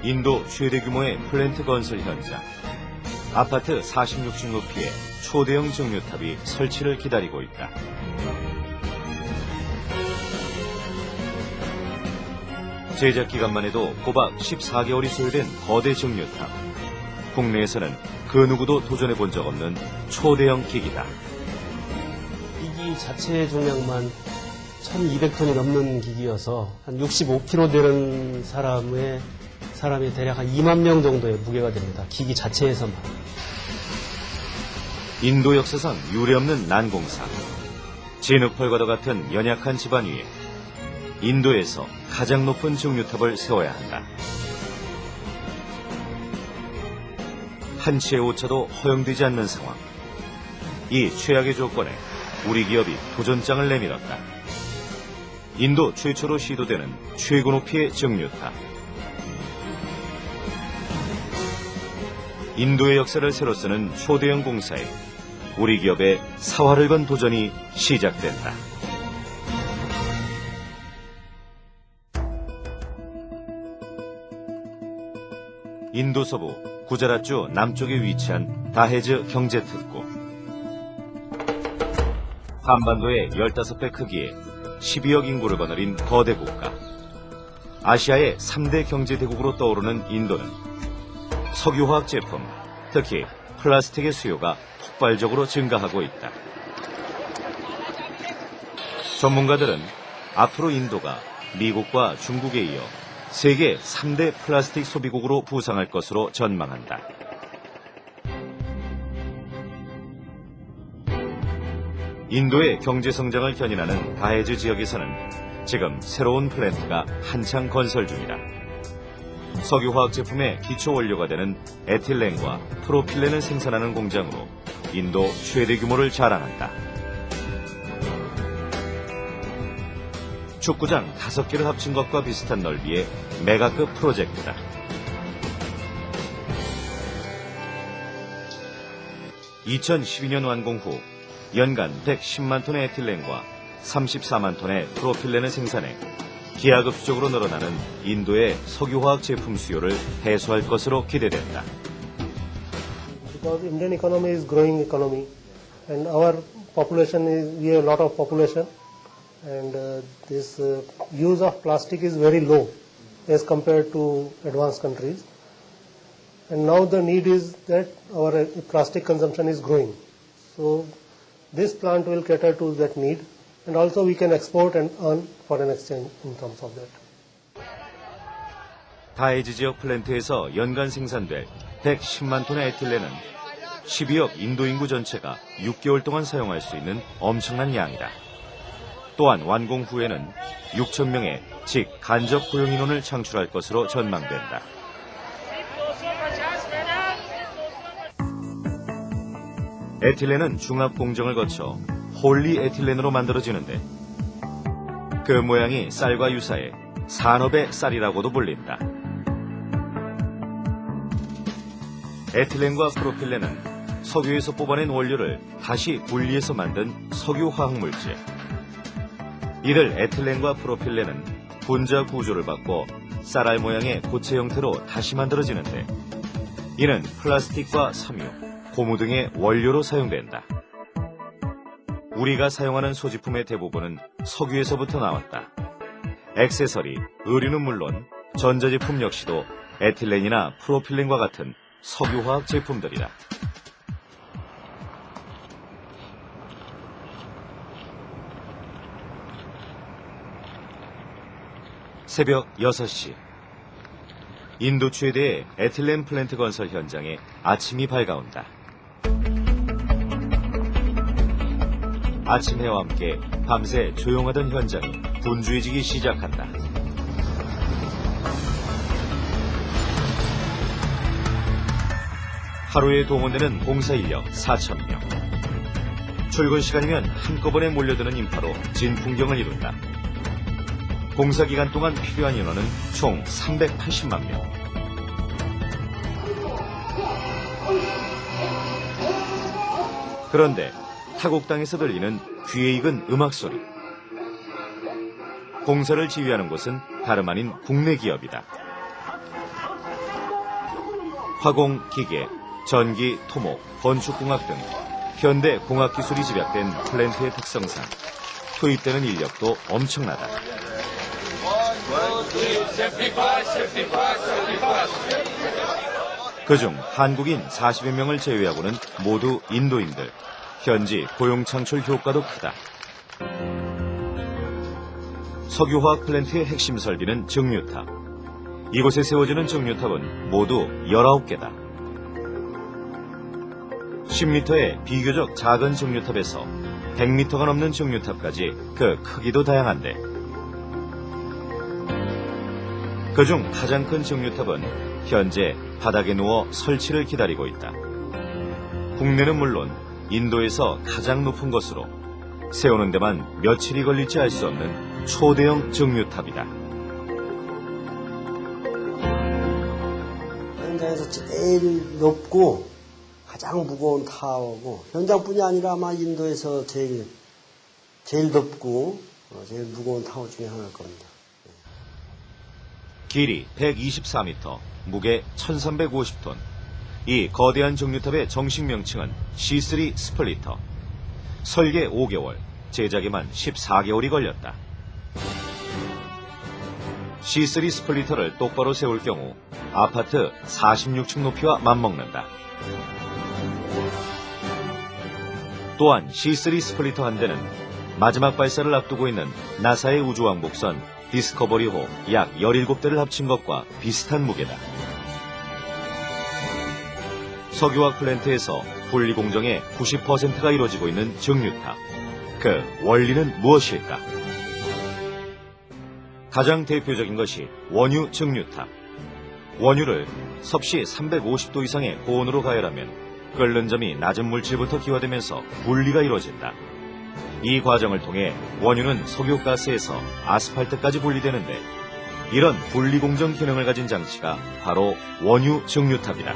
인도 최대 규모의 플랜트 건설 현장. 아파트 46층 높이의 초대형 정유탑이 설치를 기다리고 있다. 제작 기간만 해도 꼬박 14개월이 소요된 거대 정유탑. 국내에서는 그 누구도 도전해 본 적 없는 초대형 기기다. 기기 자체의重量만 1200톤이 넘는 기기여서 한 65kg 되는 사람이 대략 한 2만 명 정도의 무게가 됩니다. 기기 자체에서만. 인도 역사상 유례없는 난공사. 진흙벌과도 같은 연약한 집안 위에 인도에서 가장 높은 정유탑을 세워야 한다. 한치의 오차도 허용되지 않는 상황. 이 최악의 조건에 우리 기업이 도전장을 내밀었다. 인도 최초로 시도되는 최고 높이의 정유탑. 인도의 역사를 새로 쓰는 초대형 공사에 우리 기업의 사활을 건 도전이 시작된다. 인도 서부 구자랏주 남쪽에 위치한 다헤즈 경제특구. 한반도의 15배 크기의 12억 인구를 거느린 거대 국가. 아시아의 3대 경제대국으로 떠오르는 인도는 석유화학 제품, 특히 플라스틱의 수요가 폭발적으로 증가하고 있다. 전문가들은 앞으로 인도가 미국과 중국에 이어 세계 3대 플라스틱 소비국으로 부상할 것으로 전망한다. 인도의 경제 성장을 견인하는 다헤즈 지역에서는 지금 새로운 플랜트가 한창 건설 중이다. 석유화학 제품의 기초 원료가 되는 에틸렌과 프로필렌을 생산하는 공장으로 인도 최대 규모를 자랑한다. 축구장 5개를 합친 것과 비슷한 넓이의 메가급 프로젝트다. (2012년) 완공 후 연간 110만 톤의 에틸렌과 34만 ton의 프로필렌을 생산해 기하급수적으로 늘어나는 인도의 석유화학 제품 수요를 해소할 것으로 기대된다. Because Indian economy is growing economy, and our population we have a lot of population, and this use of plastic is very low as compared to advanced countries. And now the need is that our plastic consumption is growing. So this plant will cater to that need, and also we can export and earn foreign exchange in terms of that. 다헤즈 지역 플랜트에서 연간 생산될 110만 톤의 에틸렌은 12억 인도 인구 전체가 6개월 동안 사용할 수 있는 엄청난 양이다. 또한 완공 후에는 6천 명의 직 간접 고용 인원을 창출할 것으로 전망된다. 에틸렌은 중합 공정을 거쳐 홀리 에틸렌으로 만들어지는데 그 모양이 쌀과 유사해 산업의 쌀이라고도 불린다. 에틸렌과 프로필렌은 석유에서 뽑아낸 원료를 다시 분리해서 만든 석유화학물질. 이를 에틸렌과 프로필렌은 분자 구조를 바꿔 쌀알 모양의 고체 형태로 다시 만들어지는데 이는 플라스틱과 섬유, 고무 등의 원료로 사용된다. 우리가 사용하는 소지품의 대부분은 석유에서부터 나왔다. 액세서리, 의류는 물론 전자제품 역시도 에틸렌이나 프로필렌과 같은 석유화학 제품들이다. 새벽 6시. 인도 최대의 에틸렌 플랜트 건설 현장에 아침이 밝아온다. 아침 해와 함께 밤새 조용하던 현장이 분주해지기 시작한다. 하루에 동원되는 공사 인력 4,000명. 출근 시간이면 한꺼번에 몰려드는 인파로 진풍경을 이룬다. 공사 기간 동안 필요한 인원은 총 380만 명. 그런데 타곡당에서 들리는 귀에 익은 음악 소리. 공사를 지휘하는 곳은 다름 아닌 국내 기업이다. 화공, 기계, 전기, 토목, 건축공학 등 현대 공학 기술이 집약된 플랜트의 특성상 투입되는 인력도 엄청나다. 그중 한국인 40여 명을 제외하고는 모두 인도인들. 현지 고용 창출 효과도 크다. 석유화학 플랜트의 핵심 설비는 정유탑. 이곳에 세워지는 정유탑은 모두 19개다. 10m의 비교적 작은 정유탑에서 100m가 넘는 정유탑까지 그 크기도 다양한데 그중 가장 큰 정유탑은 현재 바닥에 누워 설치를 기다리고 있다. 국내는 물론 인도에서 가장 높은 것으로 세우는 데만 며칠이 걸릴지 알 수 없는 초대형 정유탑이다. 현장에서 제일 높고 가장 무거운 타워고 현장뿐이 아니라 아마 인도에서 제일 높고 제일 무거운 타워 중에 하나일 겁니다. 길이 124m, 무게 1350톤. 이 거대한 정유탑의 정식 명칭은 C3 스플리터. 설계 5개월, 제작에만 14개월이 걸렸다. C3 스플리터를 똑바로 세울 경우 아파트 46층 높이와 맞먹는다. 또한 C3 스플리터 한 대는 마지막 발사를 앞두고 있는 나사의 우주왕복선 디스커버리호 약 17대를 합친 것과 비슷한 무게다. 석유화학 플랜트에서 분리 공정의 90%가 이루어지고 있는 정유탑. 그 원리는 무엇일까? 가장 대표적인 것이 원유 정유탑. 원유를 섭씨 350도 이상의 고온으로 가열하면 끓는 점이 낮은 물질부터 기화되면서 분리가 이루어진다. 이 과정을 통해 원유는 석유가스에서 아스팔트까지 분리되는데 이런 분리 공정 기능을 가진 장치가 바로 원유 정유탑이다.